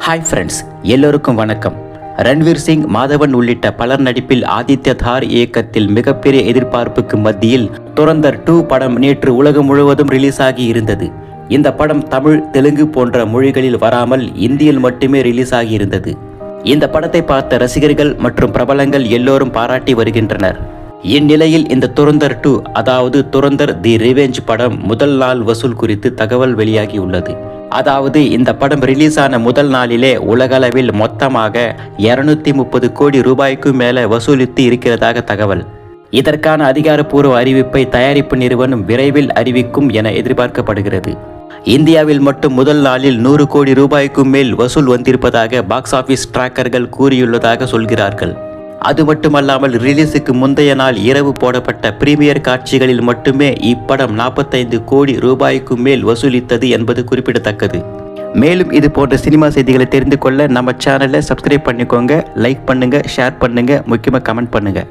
Hi friends, எல்லோருக்கும் வணக்கம். ரன்வீர் சிங், மாதவன் உள்ளிட்ட பலர் நடிப்பில் ஆதித்ய தார் இயக்கத்தில் மிகப்பெரிய எதிர்பார்ப்புக்கு மத்தியில் துரந்தர் 2 படம் நேற்று உலகம் முழுவதும் ரிலீஸ் ஆகி இருந்தது. இந்த படம் தமிழ், தெலுங்கு போன்ற மொழிகளில் வராமல் இந்தியில் மட்டுமே ரிலீஸ் ஆகி இருந்தது. இந்த படத்தை பார்த்த ரசிகர்கள் மற்றும் பிரபலங்கள் எல்லோரும் பாராட்டி வருகின்றனர். இந்நிலையில் இந்த துரந்தர் 2 அதாவது துரந்தர் தி ரிவெஞ்ச் படம் முதல் நாள் வசூல் குறித்து தகவல் வெளியாகி உள்ளது. அதாவது இந்த படம் ரிலீஸ் ஆன முதல் நாளிலே உலகளவில் மொத்தமாக 230 கோடி ரூபாய்க்கு மேலே வசூலித்து இருக்கிறதாக தகவல். இதற்கான அதிகாரப்பூர்வ அறிவிப்பை தயாரிப்பு நிறுவனம் விரைவில் அறிவிக்கும் என எதிர்பார்க்கப்படுகிறது. இந்தியாவில் மட்டும் முதல் நாளில் 100 கோடி ரூபாய்க்கு மேல் வசூல் வந்திருப்பதாக பாக்ஸ் ஆபீஸ் டிராக்கர்கள் கூறியுள்ளதாக சொல்கிறார்கள். அது மட்டுமல்லாமல் ரிலீஸுக்கு முந்தைய நாள் இரவு போடப்பட்ட பிரீமியர் காட்சிகளில் மட்டுமே இப்படம் 45 கோடி ரூபாய்க்கு மேல் வசூலித்தது என்பது குறிப்பிடத்தக்கது. மேலும் இது போன்ற சினிமா செய்திகளை தெரிந்து கொள்ள நம்ம சேனலை சப்ஸ்கிரைப் பண்ணிக்கோங்க, லைக் பண்ணுங்க, ஷேர் பண்ணுங்க, முக்கியமாக கமெண்ட் பண்ணுங்க.